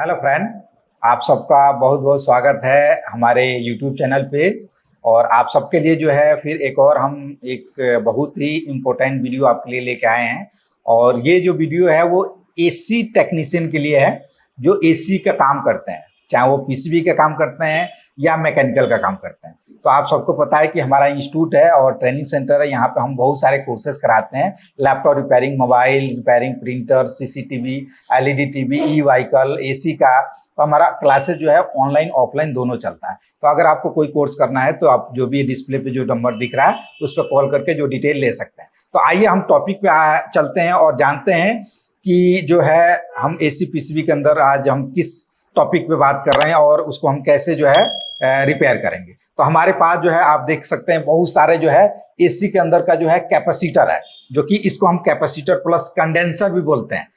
Hello friend, आप सबका बहुत बहुत स्वागत है हमारे यूट्यूब चैनल पे। और आप सबके लिए जो है फिर एक और हम एक बहुत ही इम्पोर्टेंट वीडियो आपके लिए लेके आए हैं। और ये जो वीडियो है वो एसी टेक्नीशियन के लिए है जो एसी का काम करते हैं, चाहे वो पीसीबी का काम करते हैं या मैकेनिकल का काम करते हैं। तो आप सबको पता है कि हमारा इंस्टीट्यूट है और ट्रेनिंग सेंटर है। यहाँ पे हम बहुत सारे कोर्सेज कराते हैं, laptop repairing, mobile repairing, printer, CCTV, LED TV, e vehicle, AC का। तो हमारा क्लासेज जो है ऑनलाइन ऑफलाइन दोनों चलता है। तो अगर आपको कोई कोर्स करना है तो आप जो भी डिस्प्ले पे जो नंबर दिख रहा है उस पर कॉल करके जो डिटेल ले सकते हैं। तो आइए हम टॉपिक पे चलते हैं और जानते हैं कि जो है हम एसी पीसीबी के अंदर आज हम किस टॉपिक पे बात कर रहे हैं और उसको हम कैसे जो है रिपेयर करेंगे। तो हमारे पास जो है आप देख सकते हैं बहुत सारे जो है एसी के अंदर का जो है कैपेसिटर है, जो कि इसको हम कैपेसिटर प्लस कंडेंसर भी बोलते हैं।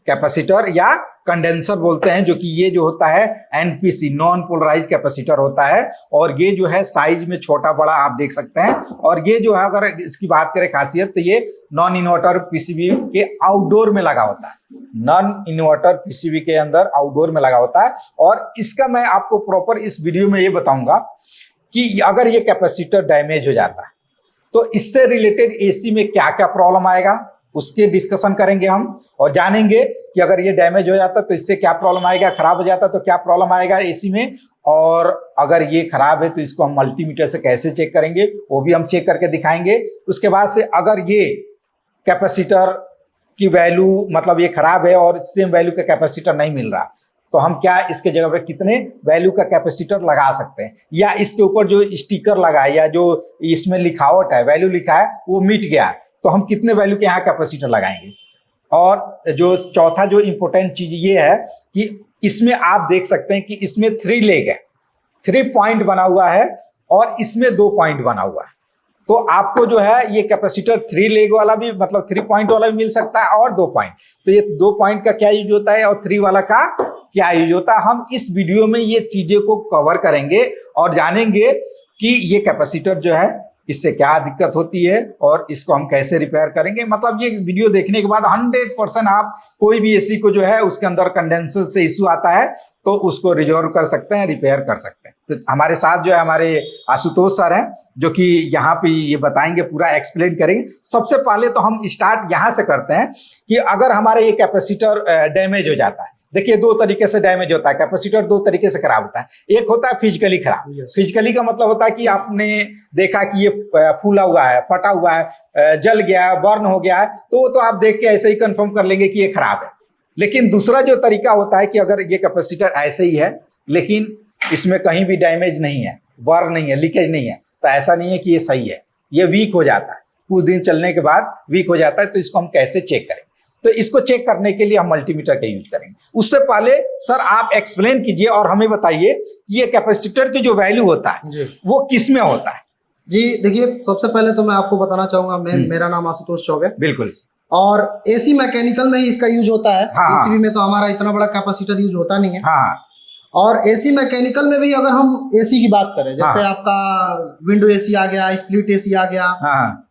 कैपेसिटर या कंडेंसर बोलते हैं, जो कि ये जो होता है एनपीसी, नॉन पोलराइज कैपेसिटर होता है। और ये जो है साइज में छोटा बड़ा आप देख सकते हैं। और ये जो है अगर इसकी बात करें खासियत, तो ये नॉन इन्वर्टर पीसीबी के आउटडोर में लगा होता है। नॉन इन्वर्टर पीसीबी के अंदर आउटडोर में लगा होता है। और इसका मैं आपको प्रॉपर इस वीडियो में ये बताऊंगा कि अगर ये कैपेसिटर डैमेज हो जाता है तो इससे रिलेटेड एसी में क्या क्या प्रॉब्लम आएगा, उसके डिस्कशन करेंगे हम। और जानेंगे कि अगर ये डैमेज हो जाता तो इससे क्या प्रॉब्लम आएगा, खराब हो जाता तो क्या प्रॉब्लम आएगा एसी में। और अगर ये खराब है तो इसको हम मल्टीमीटर से कैसे चेक करेंगे, वो भी हम चेक करके दिखाएंगे। उसके बाद से अगर ये कैपेसिटर की वैल्यू मतलब ये खराब है और सेम वैल्यू का कैपेसिटर नहीं मिल रहा, तो हम क्या इसके जगह पे कितने वैल्यू का कैपेसिटर लगा सकते हैं। या इसके ऊपर जो स्टिकर लगा है या जो इसमें लिखावट है, वैल्यू लिखा है, वो मिट गया है, तो हम कितने वैल्यू के यहाँ कैपेसिटर लगाएंगे। और जो चौथा जो इंपॉर्टेंट चीज ये है कि इसमें आप देख सकते हैं कि इसमें 3 लेग है, 3 पॉइंट बना हुआ है और इसमें 2 पॉइंट बना हुआ है। तो आपको जो है ये कैपेसिटर 3 लेग वाला भी मतलब 3 पॉइंट वाला भी मिल सकता है और 2 पॉइंट। तो ये 2 पॉइंट का क्या यूज होता है और 3 वाला का क्या यूज होता है, हम इस वीडियो में ये चीजें को कवर करेंगे और जानेंगे कि ये कैपेसिटर जो है इससे क्या दिक्कत होती है और इसको हम कैसे रिपेयर करेंगे। मतलब ये वीडियो देखने के बाद 100% आप कोई भी एसी को जो है उसके अंदर कंडेंसर से इश्यू आता है तो उसको रिजॉल्व कर सकते हैं, रिपेयर कर सकते हैं। तो हमारे साथ जो है हमारे आशुतोष सर हैं, जो कि यहाँ पे ये बताएंगे, पूरा एक्सप्लेन करेंगे। सबसे पहले तो हम स्टार्ट यहाँ से करते हैं कि अगर हमारे ये कैपेसिटर डैमेज हो जाता है, देखिए 2 तरीके से डैमेज होता है कैपेसिटर, 2 तरीके से खराब होता है। एक होता है फिजिकली खराब। फिजिकली का मतलब होता है कि आपने देखा कि ये फूला हुआ है, फटा हुआ है, जल गया है, बर्न हो गया है, तो आप देख के ऐसे ही कंफर्म कर लेंगे कि ये खराब है। लेकिन दूसरा जो तरीका होता है कि अगर ये कैपेसिटर ऐसे ही है लेकिन इसमें कहीं भी डैमेज नहीं है, बर्न नहीं है, लीकेज नहीं है, तो ऐसा नहीं है कि ये सही है, ये वीक हो जाता है, कुछ दिन चलने के बाद वीक हो जाता है। तो इसको हम कैसे चेक करें, तो इसको चेक करने के लिए हम मल्टीमीटर का यूज करेंगे। उससे पहले सर आप एक्सप्लेन कीजिए और हमें बताइए कि ये कैपेसिटर की जो वैल्यू होता है वो किस में होता है। जी देखिए, सबसे पहले तो मैं आपको बताना चाहूंगा, मेरा नाम आशुतोष चौबे। बिल्कुल। और एसी मैकेनिकल में ही इसका यूज होता है। हाँ। एसी में तो हमारा इतना बड़ा कैपेसिटर यूज होता नहीं है। हाँ। और एसी मैकेनिकल में भी अगर हम एसी की बात करें, जैसे आपका विंडो एसी आ गया, स्प्लिट एसी आ गया,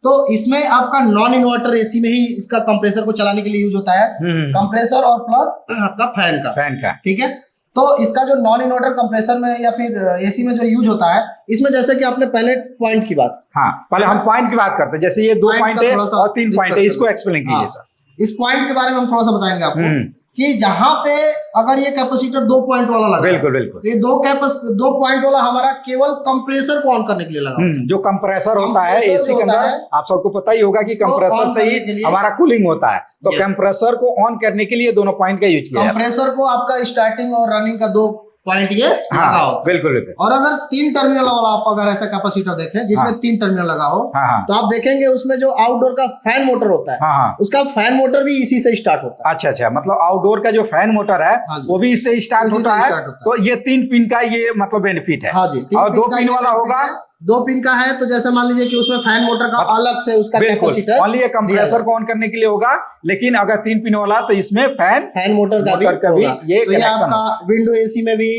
तो इसमें आपका नॉन इन्वर्टर एसी में ही इसका कंप्रेसर को चलाने के लिए यूज होता है। कंप्रेसर और प्लस आपका फैन का। ठीक है। तो इसका जो नॉन इन्वर्टर कंप्रेसर में या फिर एसी में जो यूज होता है, इसमें जैसे कि आपने पहले पॉइंट की बात, पहले हम पॉइंट की बात करते हैं। जैसे ये 2 पॉइंट है और 3 पॉइंट है, इसको एक्सप्लेन कीजिए सर। इस पॉइंट के बारे में हम थोड़ा सा बताएंगे आपको कि जहां पे अगर ये कैपेसिटर 2 पॉइंट वाला लगा, बिल्कुल बिल्कुल, ये 2 पॉइंट वाला हमारा केवल कंप्रेसर को ऑन करने के लिए लगा। जो कंप्रेसर होता है एसी के अंदर, आप सबको पता ही होगा कि कंप्रेसर से ही हमारा कूलिंग होता है। तो कंप्रेसर को ऑन करने के लिए दोनों पॉइंट का यूज किया। कंप्रेसर को आपका स्टार्टिंग और रनिंग का 2 पॉइंट ये लगा हो। बिल्कुल बिल्कुल। और अगर 3 टर्मिनल वाला आप अगर ऐसा कैपेसिटर देखें जिसमें 3 टर्मिनल लगा हो, तो आप देखेंगे उसमें जो आउटडोर का फैन मोटर होता है, उसका फैन मोटर भी इसी से स्टार्ट होता है। अच्छा, मतलब आउटडोर का जो फैन मोटर है वो भी इससे स्टार्ट होता है। तो ये 3 पिन का ये मतलब बेनिफिट है। हाँ जी। और 2 पिन वाला होगा, 2 पिन का है, तो जैसे मान लीजिए कि उसमें फैन मोटर का अलग से उसका कैपेसिटर, ओनली ये कंप्रेसर को ऑन करने के लिए होगा। लेकिन अगर 3 पिन वाला तो इसमें फैन मोटर का भी ये आपका विंडो एसी में भी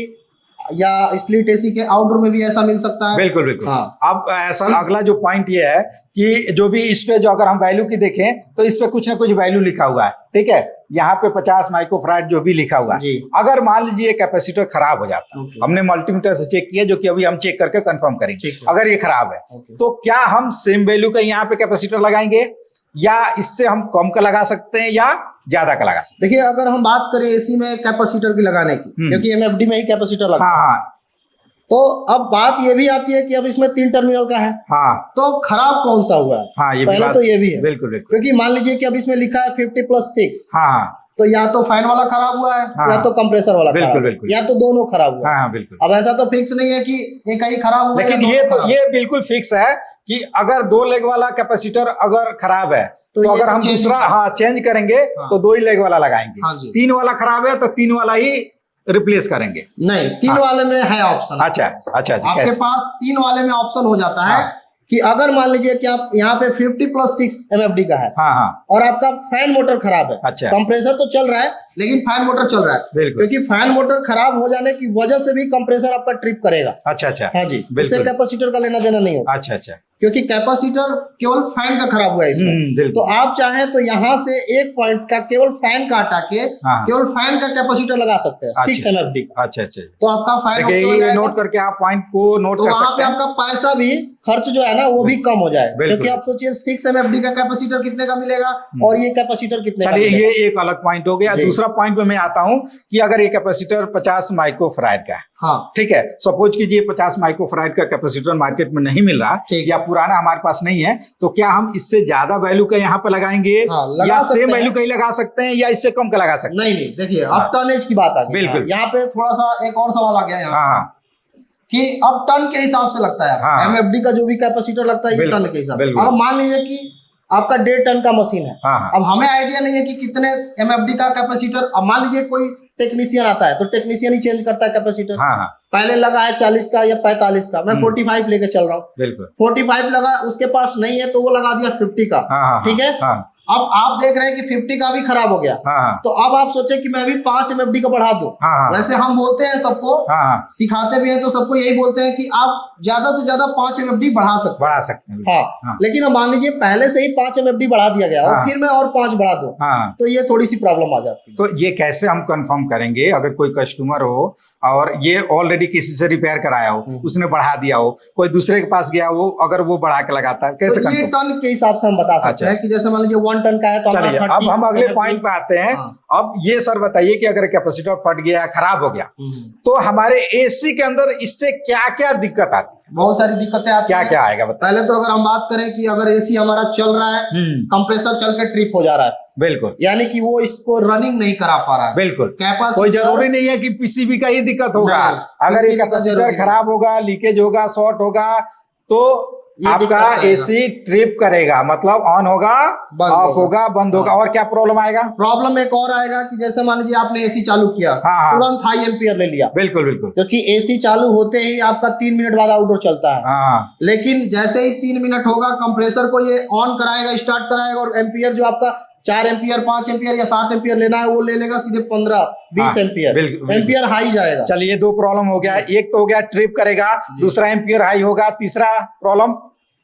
या स्प्लिट एसी के आउटडोर में भी ऐसा मिल सकता है। बिल्कुल बिल्कुल। हाँ। अब सर अगला जो पॉइंट ये है कि जो भी इस पे जो अगर हम वैल्यू की देखें तो इस पे कुछ ना कुछ वैल्यू लिखा हुआ है, ठीक है। यहाँ पे 50 माइक्रोफैराड जो भी लिखा हुआ है, अगर मान लीजिए कैपेसिटर खराब हो जाता है, हमने मल्टीमीटर से चेक किया, जो कि अभी हम चेक करके कंफर्म करेंगे, अगर ये खराब है तो क्या हम सेम वैल्यू का यहाँ पे कैपेसिटर लगाएंगे या इससे हम कम का लगा सकते हैं या ज्यादा का लगा सकते हैं? देखिए, अगर हम बात करें एसी में कैपेसिटर की लगाने की, क्योंकि एमएफडी में ही कैपेसिटर लगता है। हाँ। तो अब बात ये भी आती है कि अब इसमें 3 टर्मिनल का है। हाँ। तो खराब कौन सा हुआ है? हाँ, ये पहले तो ये भी है। बिल्कुल बिल्कुल। क्योंकि मान लीजिए कि अब इसमें लिखा है 50+6। हाँ। तो या तो फैन वाला खराब हुआ है, या तो कंप्रेसर वाला खराब है, या तो दोनों खराब हुआ है। हाँ, बिल्कुल। अब ऐसा तो फिक्स नहीं है कि एक ही खराब हुआ, लेकिन ये बिल्कुल फिक्स है कि अगर 2 लेग वाला कैपेसिटर अगर खराब है तो अगर हम दूसरा चेंज करेंगे तो 2 ही लेग वाला लगाएंगे। 3 वाला खराब है तो 3 वाला ही रिप्लेस करेंगे। नहीं, 3 वाले में है ऑप्शन। अच्छा, आपके पास 3 वाले में ऑप्शन हो जाता है कि अगर मान लीजिए कि आप यहाँ पे 50+6 एमएफडी का है, और आपका फैन मोटर खराब है। अच्छा। कंप्रेसर तो चल रहा है लेकिन फैन मोटर चल रहा है, क्योंकि फैन मोटर खराब हो जाने की वजह से भी कंप्रेसर आपका ट्रिप करेगा। अच्छा। हाँ जी, इससे कैपेसिटर का लेना देना नहीं होगा। अच्छा। क्योंकि कैपेसिटर केवल फैन का खराब हुआ है इसमें। तो आप चाहें तो यहाँ से एक पॉइंट का केवल फैन का हटा के केवल फैन का कैपेसिटर लगा सकते हैं, 6 एमएफडी का। अच्छा। तो आपका फैन नोट करके आप पॉइंट को नोट कर सकते हैं। वहाँ पे आपका पैसा भी, खर्च जो है ना वो भी कम हो जाएगा। क्योंकि आप सोचिए 6 एमएफडी का कैपेसिटर कितने का मिलेगा और ये कैपेसिटर कितने का मिलेगा। ये एक अलग पॉइंट हो गया। दूसरा पॉइंट पे मैं आता हूँ कि अगर ये कैपेसिटर 50 माइक्रोफैराड का है, ठीक है, सपोज कीजिए 50 माइक्रोफैराड का कैपेसिटर मार्केट में नहीं मिल रहा या पुराना हमारे पास नहीं है, तो क्या हम इससे ज्यादा वैल्यू का यहाँ पे लगाएंगे या सेम वैल्यू का ही लगा सकते हैं या इससे कम का लगा सकते हैं? नहीं, देखिए अब टनेज की बात आ गई। बिल्कुल। यहाँ पे थोड़ा सा एक और सवाल आ गया यहाँ कि अब टन के हिसाब से लगता है। एमएफडी का जो भी कैपेसिटर लगता है ये टन के हिसाब से। अब मान लीजिए कि आपका 1.5 टन का मशीन है। अब हमें आइडिया नहीं है कि कितने एमएफडी का कैपेसिटर। अब मान लीजिए कोई टेक्नीशियन आता है तो टेक्नीशियन ही चेंज करता है कैपेसिटर। पहले लगा है 40 का या 45 का, मैं 45 लेके चल रहा हूँ। 45 लगा, उसके पास नहीं है तो वो लगा दिया 50 का। ठीक है। अब आप देख रहे हैं कि 50 का भी खराब हो गया। तो अब आप सोचे कि मैं भी 5 एमएफडी का बढ़ा दूं। वैसे हम बोलते हैं सबको, सिखाते भी हैं तो सबको यही बोलते हैं कि आप ज्यादा से ज्यादा 5 एमएफडी बढ़ा सकते हैं। लेकिन अब मान लीजिए पहले से ही 5 एमएफडी बढ़ा दिया गया और फिर मैं और 5 बढ़ा दूं, तो ये थोड़ी सी प्रॉब्लम आ जाती है। तो ये कैसे हम कंफर्म करेंगे? अगर कोई कस्टमर हो और ये ऑलरेडी किसी से रिपेयर कराया हो, उसने बढ़ा दिया हो, कोई दूसरे के पास गया हो, अगर वो बढ़ा के लगाता है, कैसे ये टन के हिसाब से हम बता सकते हैं कि जैसे मान लीजिए 1 टन का है तो चलिए अब हम अगले पॉइंट पे आते हैं। अब ये सर बताइए कि अगर कैपेसिटर फट गया, खराब हो गया, तो हमारे एसी के अंदर इससे क्या क्या दिक्कत आती है? बहुत सारी दिक्कतें आती है। क्या आएगा बताइए। पहले तो अगर हम बात करें कि अगर एसी हमारा चल रहा है, कंप्रेसर चल के ट्रिप हो जा रहा है, बिल्कुल, यानी कि वो इसको रनिंग नहीं करा पा रहा है। बिल्कुल, कोई जरूरी नहीं है कि पीसीबी का ही दिक्कत होगा। अगर ये कैपेसिटर खराब होगा, लीकेज होगा, शॉर्ट होगा, तो आपका एसी ट्रिप करेगा, मतलब ऑन होगा, ऑफ होगा, बंद होगा। और क्या प्रॉब्लम आएगा? प्रॉब्लम एक और आएगा कि जैसे मान लीजिए आपने एसी चालू किया, तुरंत हाई एम्पियर ले लिया। बिल्कुल, क्योंकि एसी चालू होते ही आपका 3 मिनट बाद आउटडोर चलता है। लेकिन जैसे ही 3 मिनट होगा, कंप्रेसर को ये ऑन कराएगा, स्टार्ट कराएगा, और एम्पियर जो आपका 4 एम्पियर, 5 एम्पियर या 7 एम्पियर लेना है वो ले लेगा सीधे 15-20 एम्पियर। एम्पियर हाई जाएगा। चलिए 2 प्रॉब्लम हो गया। एक तो हो गया ट्रिप करेगा, दूसरा एम्पियर हाई होगा।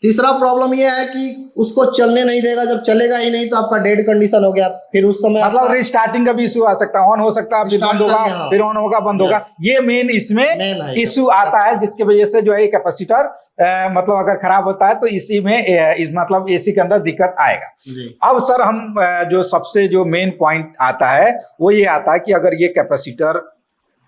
तीसरा प्रॉब्लम ये है कि उसको चलने नहीं देगा। जब चलेगा ही नहीं तो आपका डेड कंडीशन हो गया। फिर उस समय मतलब रिस्टार्टिंग का भी इशू आ सकता है। ऑन हो सकता है, फिर बंद होगा, फिर ऑन होगा, बंद होगा। ये मेन इसमें इशू आता है, जिसकी वजह से जो है कैपेसिटर मतलब अगर खराब होता है तो इसी में मतलब एसी के अंदर दिक्कत आएगा। अब सर हम जो सबसे जो मेन पॉइंट आता है वो ये आता है कि अगर ये कैपेसिटर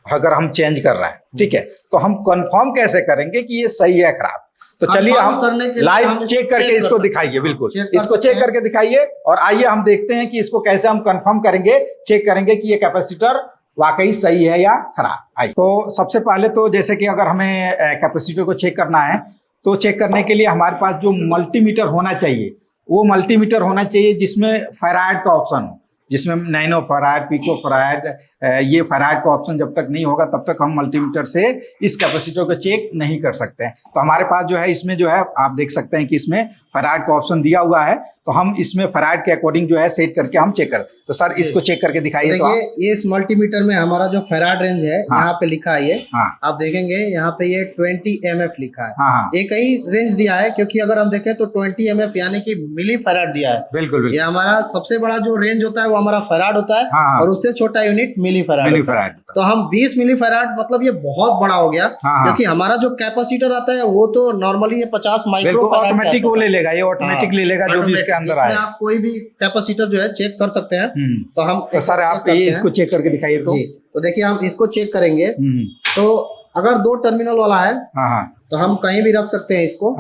अगर हम चेंज कर रहे हैं, ठीक है, तो हम कंफर्म कैसे कंफर्म कि ये सही है खराब? तो चलिए हम लाइव चेक करके इसको दिखाइए। बिल्कुल, इसको चेक करके दिखाइए और आइए हम देखते हैं कि इसको कैसे हम कंफर्म करेंगे, चेक करेंगे कि ये कैपेसिटर वाकई सही है या खराब। आइए, तो सबसे पहले तो जैसे कि अगर हमें कैपेसिटर को चेक करना है तो चेक करने के लिए हमारे पास जो मल्टीमीटर होना चाहिए वो मल्टीमीटर होना चाहिए जिसमें फैराड का ऑप्शन हो। जिसमें नैनो फराड, पिको फराड, ये फराड का ऑप्शन जब तक नहीं होगा तब तक हम मल्टीमीटर से इस कैपेसिटर को चेक नहीं कर सकते हैं। तो हमारे पास जो है इसमें जो है आप देख सकते हैं कि इसमें फराड का ऑप्शन दिया हुआ है, तो हम इसमें फराड के अकॉर्डिंग जो है सेट करके हम चेक कर। तो सर इसको चेक करके दिखाइए। तो ये इस मल्टीमीटर में हमारा जो फराड रेंज है यहाँ पे लिखा है, ये आप देखेंगे यहाँ पे ये 20 mF लिखा है। एक ही रेंज दिया है, क्योंकि अगर हम देखें तो 20 mF यानी कि मिली फराड दिया है। बिल्कुल। ये हमारा सबसे बड़ा जो रेंज होता है वो हमारा फराड होता है, और उससे छोटा यूनिट मिली फराड। तो हम 20 मिली फराड, मतलब ये बहुत बड़ा हो गया, क्योंकि हमारा जो कैपेसिटर आता है वो तो नॉर्मली ये 50 माइक्रो फराड ऑटोमेटिक वो ले लेगा, ये ऑटोमेटिक ले लेगा जो भी इसके अंदर आए। आप कोई भी कैपेसिटर जो है चेक कर सकते हैं। तो हम सर आप ये इसको चेक करके दिखाइए। तो देखिए हम इसको चेक करेंगे, तो अगर 2 टर्मिनल वाला है तो हम कहीं भी रख सकते हैं इसको।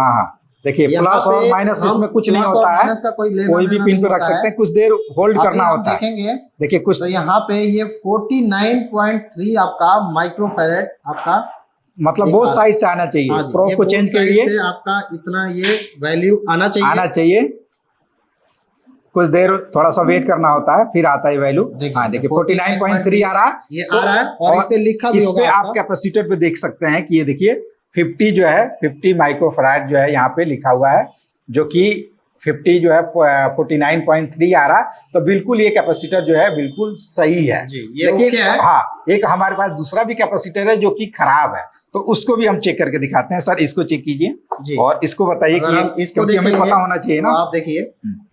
देखिए प्लस और माइनस इसमें कुछ नहीं होता है, कोई भी पिन पे रख सकते हैं, कुछ देर होल्ड करना होता है। देखेंगे देखिए कुछ तो यहाँ पे ये 49.3 आपका माइक्रोफैराड आपका, मतलब बोथ साइड से आना चाहिए। प्रोब को चेंज करिए, आपका इतना ये वैल्यू आना चाहिए। कुछ देर थोड़ा सा वेट करना होता है, फिर आता है वैल्यू। हाँ देखिए 49.3 आ रहा है, ये आ रहा है, और इस पे लिखा भी होगा। आप कैपेसिटर पे देख सकते हैं कि ये देखिए 50 जो है 50 माइक्रोफैराड जो है यहाँ पे लिखा हुआ है, जो कि 50 जो है 49.3 आ रहा। तो बिल्कुल ये कैपेसिटर जो है बिल्कुल सही है। लेकिन हाँ, एक हमारे पास दूसरा भी कैपेसिटर है जो कि खराब है, तो उसको भी हम चेक करके दिखाते हैं। सर इसको चेक कीजिए और इसको बताइए कि इसको हमें पता होना चाहिए ना। आप देखिए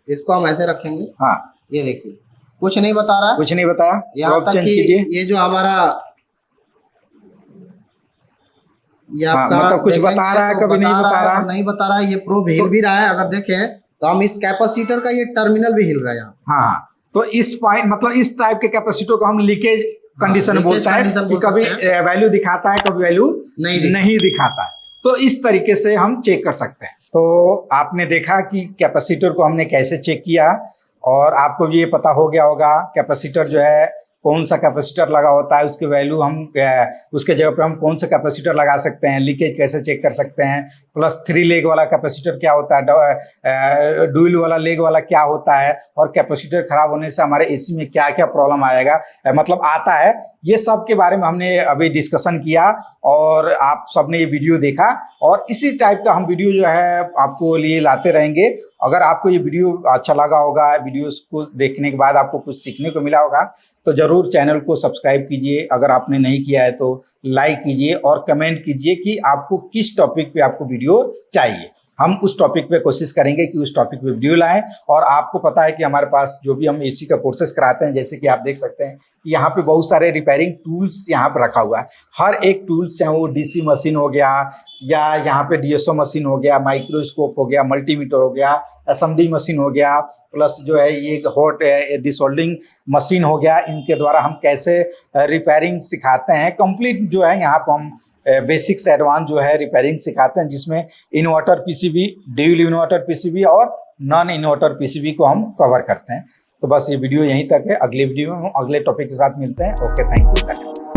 इसको हम ऐसे रखेंगे। हाँ ये देखिए कुछ नहीं बता रहा, कुछ नहीं बताया। यहाँ तक कि ये जो हमारा मतलब कुछ बता रहा है, कभी नहीं बता रहा है। ये प्रोब हिल भी रहा है, अगर देखें तो हम इस कैपेसिटर का ये टर्मिनल भी हिल रहा है यहाँ। हाँ, तो इस पॉइंट मतलब इस टाइप के कैपेसिटर को हम लीकेज कंडीशन बोलते हैं कि कभी वैल्यू दिखाता है, कभी वैल्यू नहीं दिखाता है। तो इस तरीके से हम चेक कर सकते हैं। तो आपने देखा कि कैपेसिटर को हमने कैसे चेक किया, और आपको भी ये पता हो गया होगा कैपेसिटर जो है कौन सा कैपेसिटर लगा होता है, उसके वैल्यू हम उसके जगह पे हम कौन सा कैपेसिटर लगा सकते हैं, लीकेज कैसे चेक कर सकते हैं, प्लस 3 लेग वाला कैपेसिटर क्या होता है, डुअल वाला लेग वाला क्या होता है, और कैपेसिटर खराब होने से हमारे एसी में क्या क्या प्रॉब्लम आएगा, मतलब आता है। ये सब के बारे में हमने अभी डिस्कशन किया और आप सबने ये वीडियो देखा, और इसी टाइप का हम वीडियो जो है आपको लिए लाते रहेंगे। अगर आपको ये वीडियो अच्छा लगा होगा, वीडियोस को देखने के बाद आपको कुछ सीखने को मिला होगा, तो जरूर चैनल को सब्सक्राइब कीजिए। अगर आपने नहीं किया है तो लाइक कीजिए और कमेंट कीजिए कि आपको किस टॉपिक पे आपको वीडियो चाहिए। हम उस टॉपिक पे कोशिश करेंगे कि उस टॉपिक पे वीडियो लाएं। और आपको पता है कि हमारे पास जो भी हम एसी का कोर्सेज कराते हैं, जैसे कि आप देख सकते हैं कि यहाँ पे बहुत सारे रिपेयरिंग टूल्स यहाँ पे रखा हुआ है। हर एक टूल्स है, वो डीसी मशीन हो गया, या यहाँ पे डीएसओ मशीन हो गया, माइक्रोस्कोप हो गया, मल्टीमीटर हो गया, एसएमडी मशीन हो गया, प्लस जो है ये हॉट डिसोल्डिंग मशीन हो गया। इनके द्वारा हम कैसे रिपेयरिंग सिखाते हैं, कंप्लीट जो है यहाँ पर हम बेसिक से एडवांस जो है रिपेयरिंग सिखाते हैं, जिसमें inverter PCB, dual inverter PCB और नॉन इन्वर्टर पीसीबी को हम कवर करते हैं। तो बस ये वीडियो यहीं तक है। अगले वीडियो में हम अगले टॉपिक के साथ मिलते हैं। Okay, thank you.